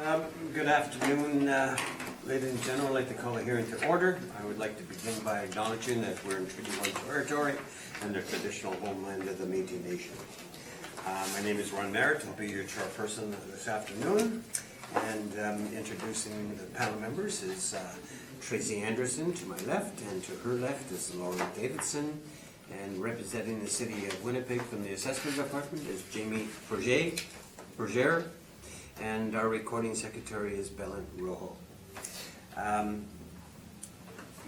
Good afternoon, ladies and gentlemen. I'd like to call the hearing to order. I would like to begin by acknowledging that we're in Treaty 1 territory and the traditional homeland of the Métis Nation. My name is Ron Merritt. I'll be your chairperson this afternoon. And introducing the panel members is Tracy Anderson to my left, and to her left is Laurie Davidson. And representing the city of Winnipeg from the Assessment Department is Jamie Berger. And our recording secretary is Belen Rojo.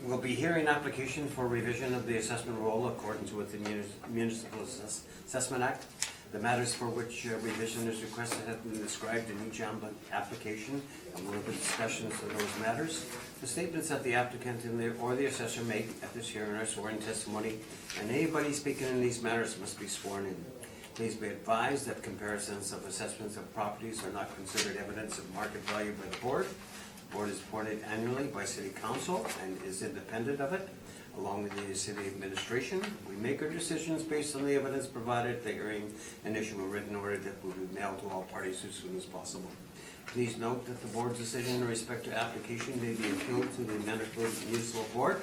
We'll be hearing application for revision of the assessment roll according with the Municipal Assessment Act. The matters for which revision is requested have been described in each application, and we'll have discussions of those matters. The statements that the applicant or the assessor make at this hearing are sworn testimony, and anybody speaking in these matters must be sworn in. Please be advised that comparisons of assessments of properties are not considered evidence of market value by the board. The board is appointed annually by City Council and is independent of it, along with the city administration. We make our decisions based on the evidence provided at the hearing and issue a written order that will be mailed to all parties as soon as possible. Please note that the board's decision in respect to application may be appealed to the municipal board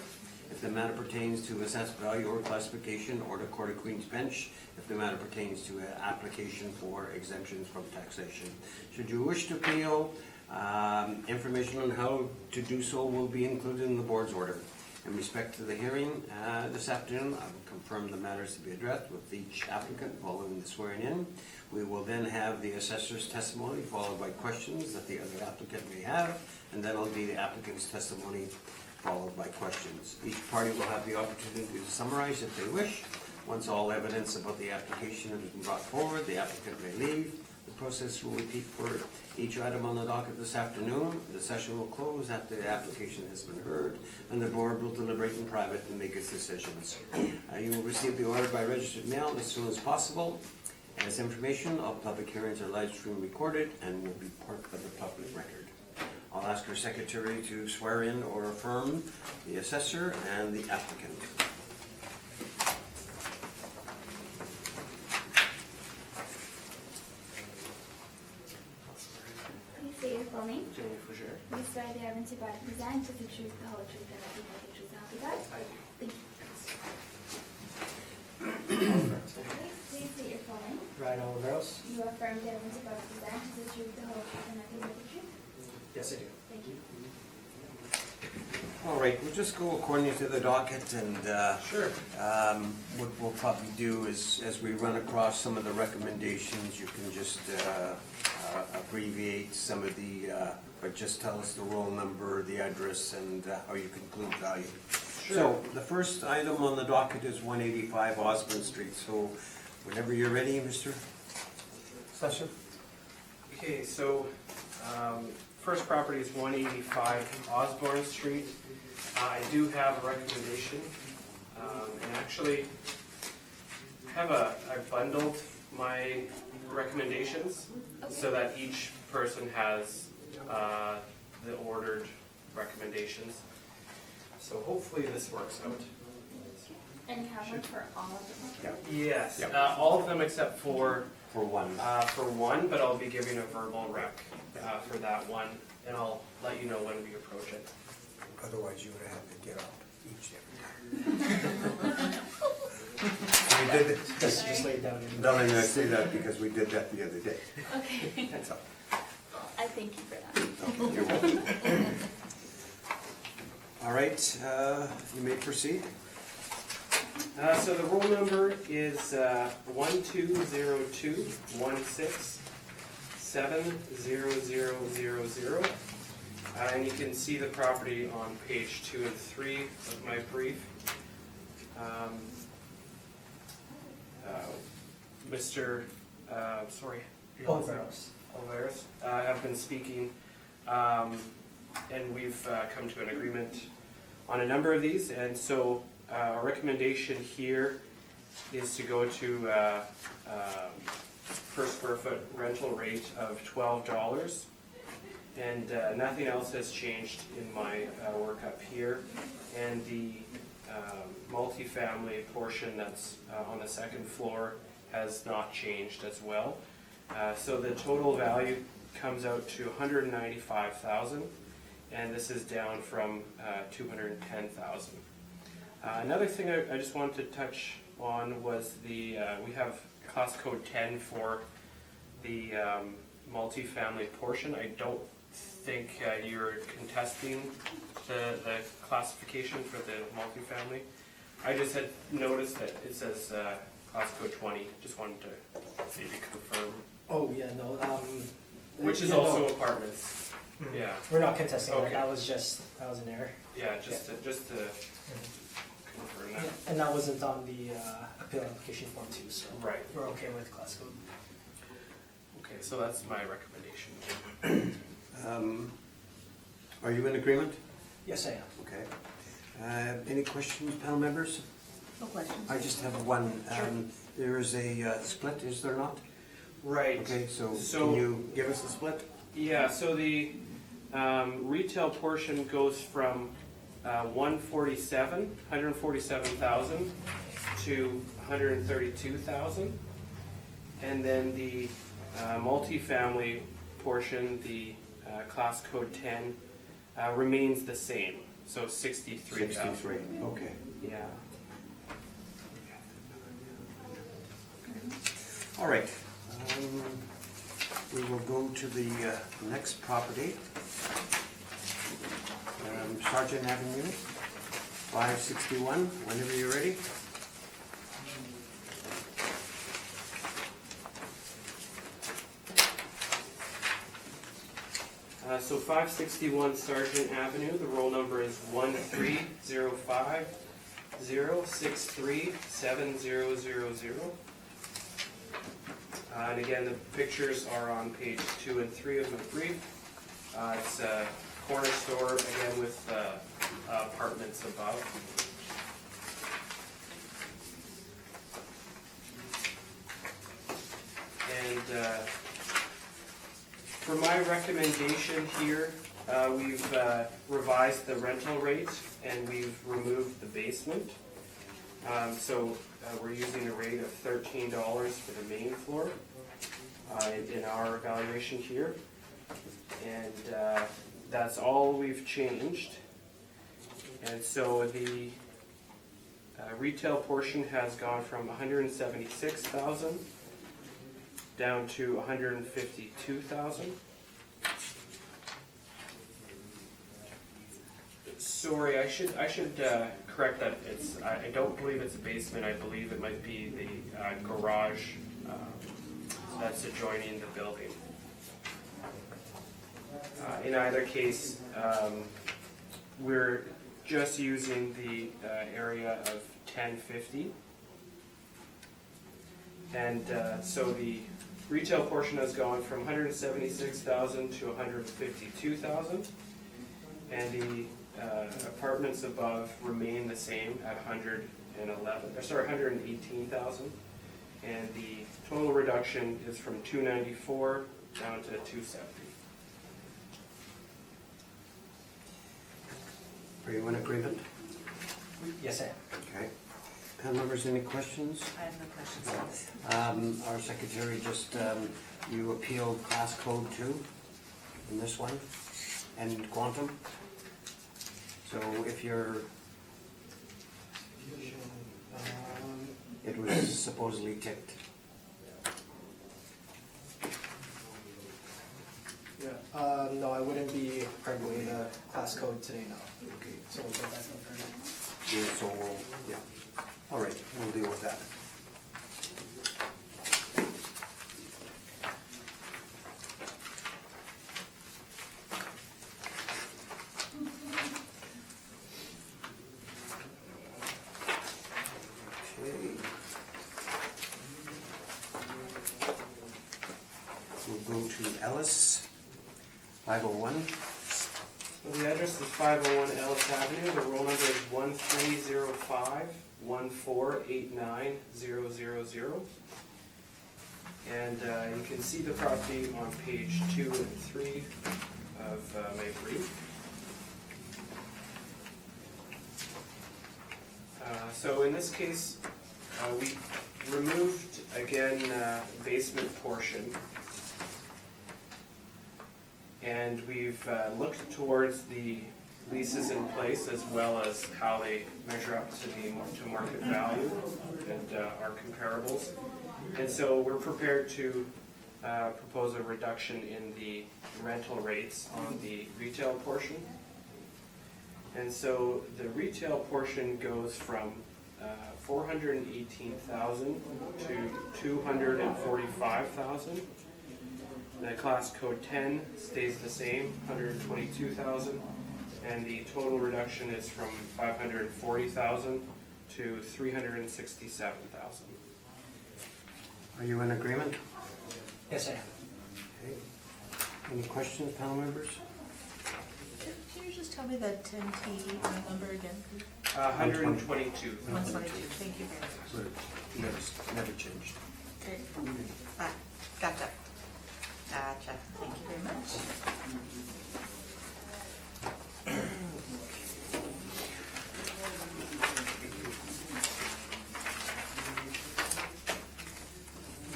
if the matter pertains to assessed value or classification, or the Court of Queen's Bench if the matter pertains to an application for exemptions from taxation. Should you wish to appeal, information on how to do so will be included in the board's order. In respect to the hearing this afternoon, I will confirm the matters to be addressed with each applicant following the swearing in. We will then have the assessor's testimony followed by questions that the other applicant may have, and then it'll be the applicant's testimony followed by questions. Each party will have the opportunity to summarize if they wish. Once all evidence about the application has been brought forward, the applicant may leave. The process will repeat for each item on the docket this afternoon. The session will close after the application has been heard, and the board will deliberate in private and make its decisions. You will receive the order by registered mail as soon as possible. As information, all public hearings are live stream recorded and will be part of the public record. I'll ask our secretary to swear in or affirm the assessor and the applicant. Please state your full name. Jamie Berger. You swear the evidence you're about to present is the truth, the whole truth, and nothing but the truth, so help you God? I do. Thank you. Please state your full name. Ryan Oliveros. You affirm the evidence you're about to present is the truth, the whole truth, and nothing but the truth? Yes, I do. Thank you. All right, we'll just go according to the docket, and Sure. what we'll probably do is, as we run across some of the recommendations, you can just abbreviate some of the, or just tell us the roll number, the address, and how you conclude value. Sure. So the first item on the docket is 185 Osborne Street. So whenever you're ready, Mr. Session. Okay, so first property is 185 Osborne Street. I do have a recommendation, and actually I bundled my recommendations so that each person has the ordered recommendations. So hopefully this works out. And you have one for all of them? Yes, Yep. all of them except for one. but I'll be giving a verbal rec for that one, and I'll let you know when we approach it. Otherwise, you would have to get up each every time. We did it. Just lay it down. No, I say that because we did that the other day. Okay. That's all. I thank you for that. Okay, you're welcome. All right, you may proceed. So the roll number is 120216700000. And you can see the property on page 2 and 3 of my brief. Mr. Oliveros. Have been speaking, and we've come to an agreement on a number of these, and so our recommendation here is to go to per square foot rental rate of $12, and nothing else has changed in my work up here, and the multifamily portion that's on the second floor has not changed as well. So the total value comes out to $195,000, and this is down from $210,000. Another thing I just wanted to touch on was we have class code 10 for the multifamily portion. I don't think you're contesting the classification for the multifamily. I just had noticed that it says class code 20. Just wanted to maybe confirm. Oh, yeah, no, Which is yeah, also no. apartments. Yeah. We're not contesting Okay. that, that was an error. Yeah, just to confirm that. Yeah, and that wasn't on the appeal application form too, so Right. we're okay with class code. Okay, so that's my recommendation. Are you in agreement? Yes, I am. Okay. Any questions, panel members? No questions. I just have one. There is a split, is there not? Right. Okay, so So- can you give us the split? Yeah, so the retail portion goes from 147,000 to 132,000. And then the multifamily portion, the class code 10, remains the same, so 63,000. 63, okay. Yeah. All right. We will go to the next property. Sergeant Avenue, 561, whenever you're ready. So 561 Sargent Avenue, the roll number is 13050637000. And again, the pictures are on page 2 and 3 of my brief. It's a corner store, again with apartments above. And for my recommendation here, we've revised the rental rate and we've removed the basement. So we're using a rate of $13 for the main floor in our evaluation here. And that's all we've changed. And so the retail portion has gone from 176,000 down to 152,000. Sorry, I should correct that. I don't believe it's a basement. I believe it might be the garage that's adjoining the building. In either case, we're just using the area of 1050. And so the retail portion has gone from 176,000 to 152,000. And the apartments above remain the same at 118,000. And the total reduction is from 294 down to 270. Are you in agreement? Yes, I am. Okay. Panel members, any questions? I have no questions. Our secretary just, you appealed class code 2 in this one, and quantum. So if you're, it was supposedly ticked. Yeah. No, I wouldn't be arguing the class code today, no. Okay. So we'll get that confirmed. Yeah, so we'll, yeah. All right, we'll deal with that. Okay. We'll go to Ellis, 501. So the address is 501 Ellis Avenue. The roll number is 13058989000. And you can see the property on page 2 and 3 of my brief. So in this case, we removed, again, basement portion. And we've looked towards the leases in place as well as how they measure up to to market value and our comparables. And so we're prepared to propose a reduction in the rental rates on the retail portion. And so the retail portion goes from $418,000 to $245,000. The class code 10 stays the same, $122,000, and the total reduction is from $540,000 to $367,000. Are you in agreement? Yes, I am. Okay. Any questions, panel members? Can you just tell me the 10T number again, please? 122. 122, thank you very much. Never changed. Great. Gotcha. Thank you very much.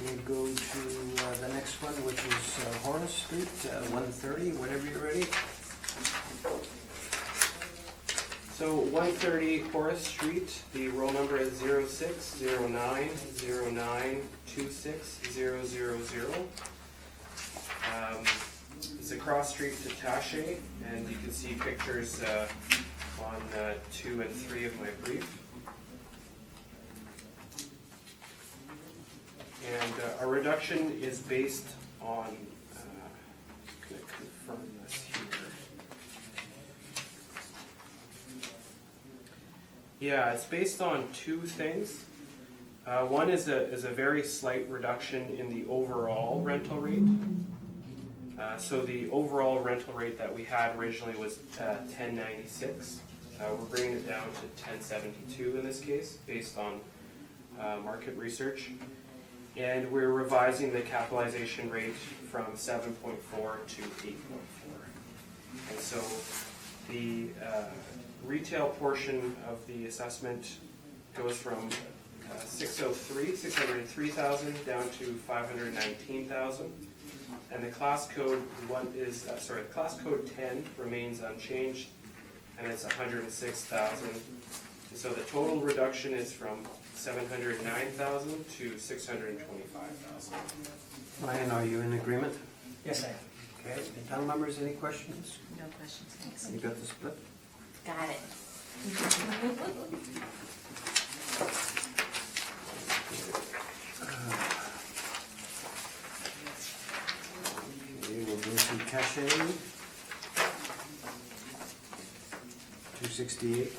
We'll go to the next one, which is Horace Street, 130, whenever you're ready. So 130 Horace Street, the roll number is 0609092600. It's a cross street to Taché, and you can see pictures on 2 and 3 of my brief. And our reduction is based on, I'm going to confirm this here. Yeah, it's based on two things. One is a very slight reduction in the overall rental rate. So the overall rental rate that we had originally was $10.96. We're bringing it down to $10.72 in this case, based on market research. And we're revising the capitalization rate from 7.4 to 8.4. And so the retail portion of the assessment goes from $603,000 down to $519,000. And the class code class code 10 remains unchanged, and it's $106,000. So the total reduction is from $709,000 to $625,000. Ryan, are you in agreement? Yes, I am. Okay. Panel members, any questions? No questions, thanks. You got the split? Got it. Okay, we'll go to Cache, 268.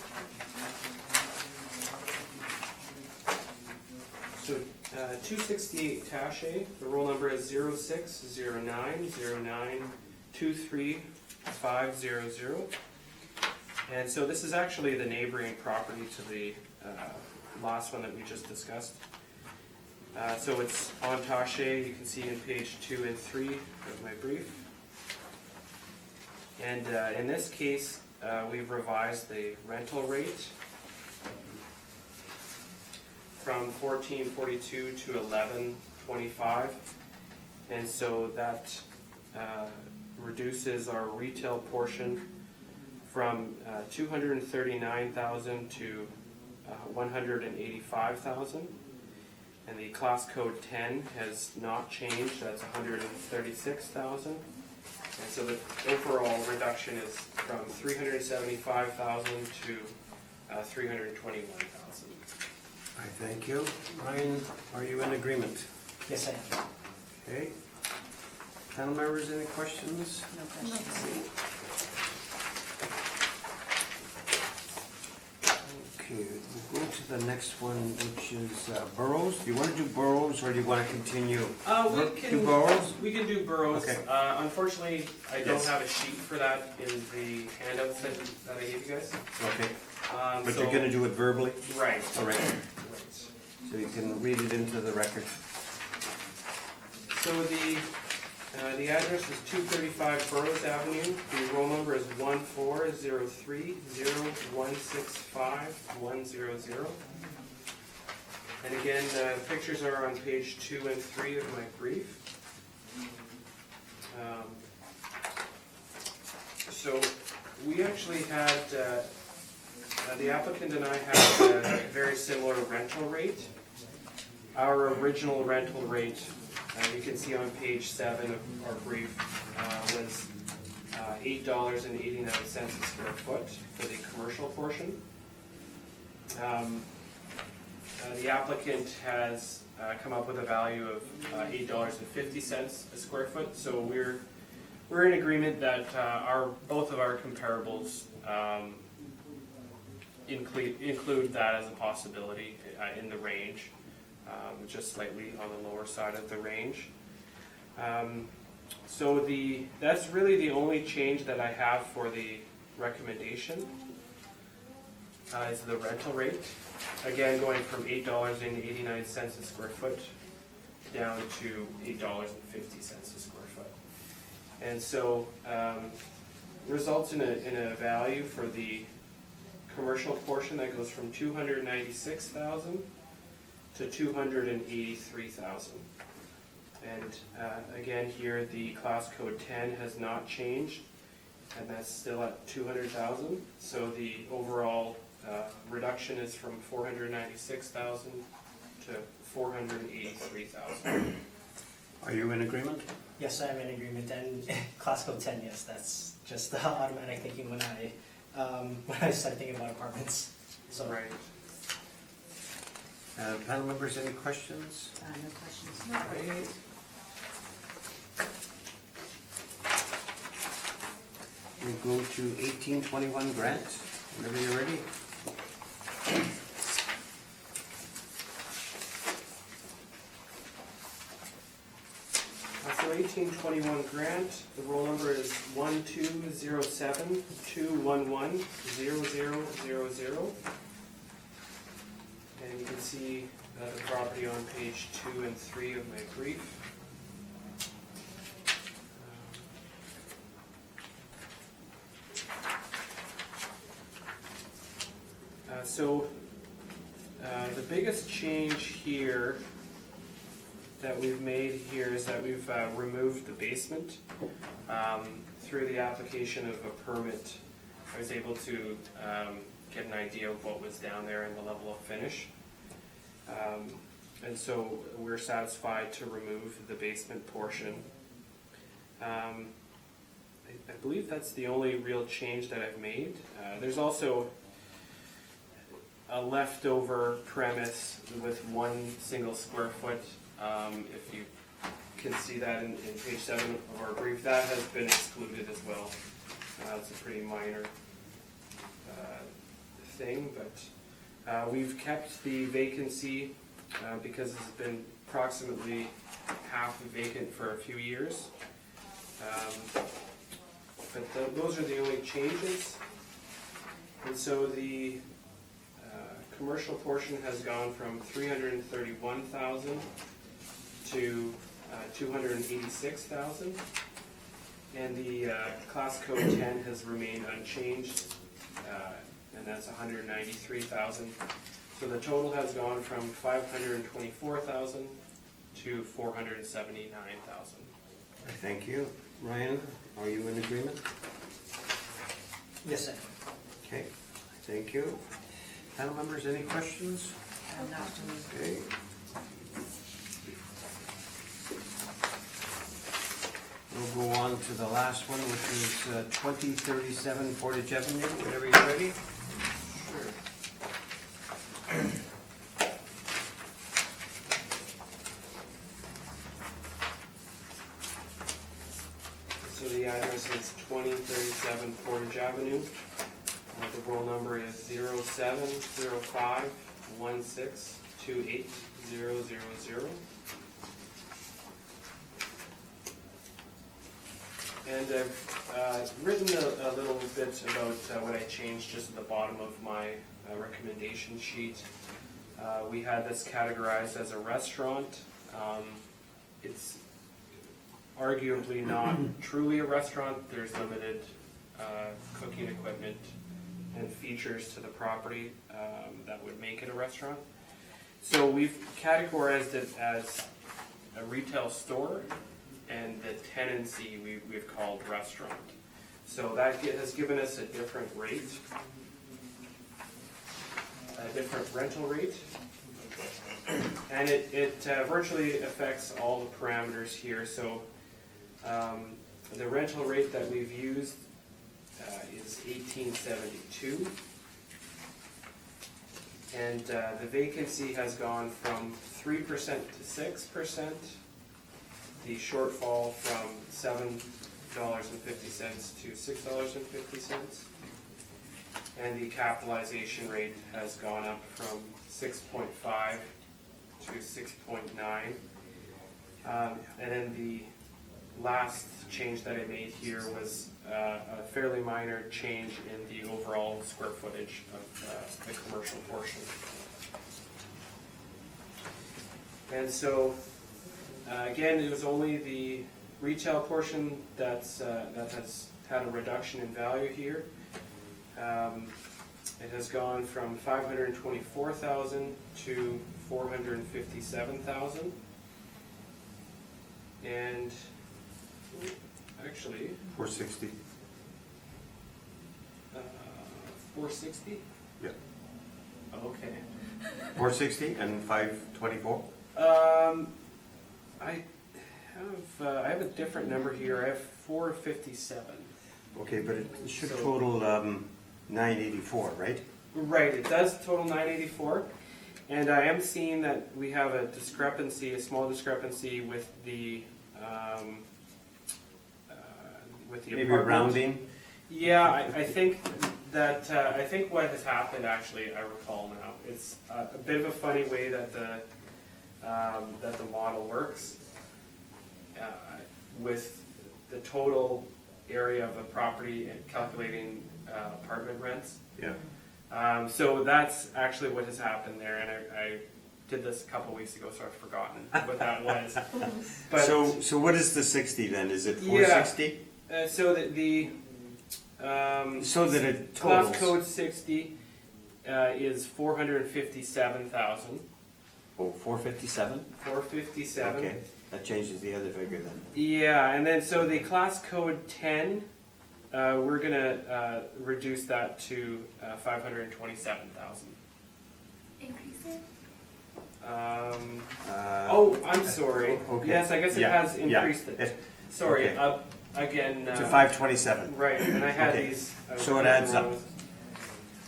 So 268 Taché, the roll number is 060909235500. And so this is actually the neighboring property to the last one that we just discussed. So it's on Taché, you can see in page 2 and 3 of my brief. And in this case, we've revised the rental rate from $14.42 to $11.25, and so that reduces our retail portion from $239,000 to $185,000, and the class code 10 has not changed. That's $136,000, and so the overall reduction is from $375,000 to $321,000. I thank you. Ryan, are you in agreement? Yes, I am. Okay. Panel members, any questions? No questions. Okay, we'll go to the next one, which is boroughs. Do you want to do boroughs, or do you want to continue? We Do boroughs? We can do boroughs. Okay. Unfortunately, I don't Yes. have a sheet for that in the handouts that I gave you guys. Okay, but So- you're going to do it verbally? Right. All right, Right. so you can read it into the record. So the address is 235 Burroughs Avenue. The roll number is 14030165100. And again, the pictures are on page 2 and 3 of my brief. So we actually had, the applicant and I had a very similar rental rate. Our original rental rate, you can see on page 7 of our brief, was $8.89 a square foot for the commercial portion. The applicant has come up with a value of $8.50 a square foot, so we're in agreement that both of our comparables include that as a possibility in the range, just slightly on the lower side of the range. So that's really the only change that I have for the recommendation, is the rental rate. Again, going from $8.89 a square foot down to $8.50 a square foot. And so results in a value for the commercial portion that goes from $296,000 to $283,000. And again here, the class code 10 has not changed, and that's still at $200,000. So the overall reduction is from $496,000 to $483,000. Are you in agreement? Yes, I am in agreement, and class code 10, yes, that's just the automatic thinking when I start thinking about apartments. So Right. Panel members, any questions? No questions. Okay. We go to 1821 Grant, whenever you're ready. So 1821 Grant, the roll number is 1207-211-0000. And you can see the property on page 2 and 3 of my brief. The biggest change here that we've made here is that we've removed the basement. Through the application of a permit, I was able to get an idea of what was down there and the level of finish. And so we're satisfied to remove the basement portion. I believe that's the only real change that I've made. There's also a leftover premise with 1 single square foot. If you can see that in page 7 of our brief, that has been excluded as well. It's a pretty minor thing, but we've kept the vacancy because it's been approximately half vacant for a few years. But those are the only changes. And so the commercial portion has gone from $331,000 to $286,000, and the class code 10 has remained unchanged, and that's $193,000. So the total has gone from $524,000 to $479,000. Thank you. Ryan, are you in agreement? yes, I am. Okay, thank you. Panel members, any questions? Not to me. Okay. We'll go on to the last one, which is 2037 Portage Avenue, whenever you're ready. So the address is 2037 Portage Avenue. The roll number is 070516280000. And I've written a little bit about what I changed just at the bottom of my recommendation sheet. We had this categorized as a restaurant. It's arguably not truly a restaurant. There's limited cooking equipment and features to the property that would make it a restaurant. So we've categorized it as a retail store, and the tenancy we've called restaurant. So that has given us a different rate, a different rental rate. And it virtually affects all the parameters here. So the rental rate that we've used is $18.72. And the vacancy has gone from 3% to 6%. The shortfall from $7.50 to $6.50. And the capitalization rate has gone up from 6.5 to 6.9. And then the last change that I made here was a fairly minor change in the overall square footage of the commercial portion. And so, again, it was only the retail portion that has had a reduction in value here. It has gone from $524,000 to $457,000. And actually, 460. 460? Yeah. Okay. 460 and 524? I have a different number here. I have 457. Okay, but it should So- total 984, right? Right, it does total 984. And I am seeing that we have a discrepancy, a small discrepancy with the Maybe apartment. rounding? Yeah, I think that, I think what has happened, actually, I recall now, it's a bit of a funny way that the model works with the total area of a property and calculating apartment rents. Yeah. So that's actually what has happened there, and I did this a couple weeks ago, so I've forgotten what that was. But So what is the 60 then? Is it Yeah. 460? so that the So that it class totals. code 60 is 457,000. Oh, 457? 457. Okay, that changes the other figure then. Yeah, and then so the class code 10, we're gonna reduce that to 527,000. Increase it? Oh, I'm sorry. okay. Yes, I guess it Yeah, has yeah. increased it. It- Sorry, okay. again. To 527. Right, and I had Okay. these. So it adds up.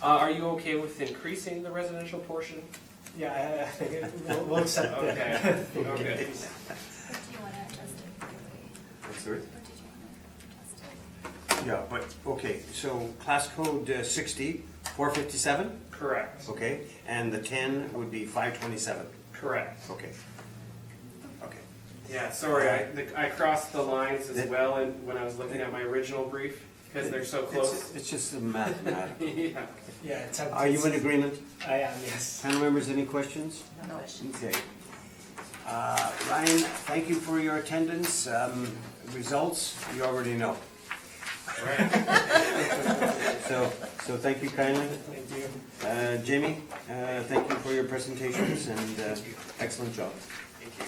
Are you okay with increasing the residential portion? Yeah, I think we'll accept it. Okay, okay. What do you want to adjust it? That's right. What did you want to adjust it? Yeah, but, okay, so class code 60, 457, Correct, okay, and the 10 would be 527, correct. okay. Okay, Yeah, sorry, I crossed the lines as That- well when I was looking at my original brief, because they're so close. it's just a mathematical. Yeah. Yeah, it's Are you in agreement? I am, yes. Panel members, any questions? No questions. Okay. Ryan, thank you for your attendance. Results, you already know. Right. So thank you kindly. Thank you. Jamie, thank you for your presentations and excellent job. Thank you.